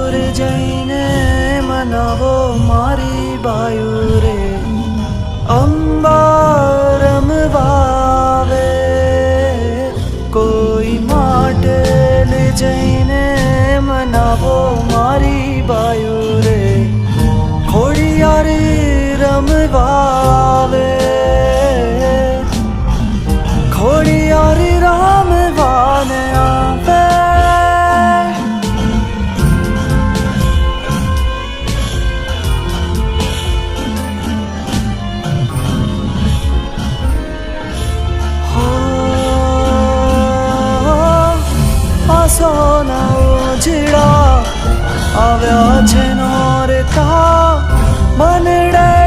રે જઈને મનાવો મારી બાયુ રે અંબા રમવાવે કોઈ માટે લે જઈને મનાવો મારી બાયુ રે ખોડિયારી રમવાવે ખોડિયારી રમવાને આવે સોના ઉજળા આવ્યા છે નોરતા મનડે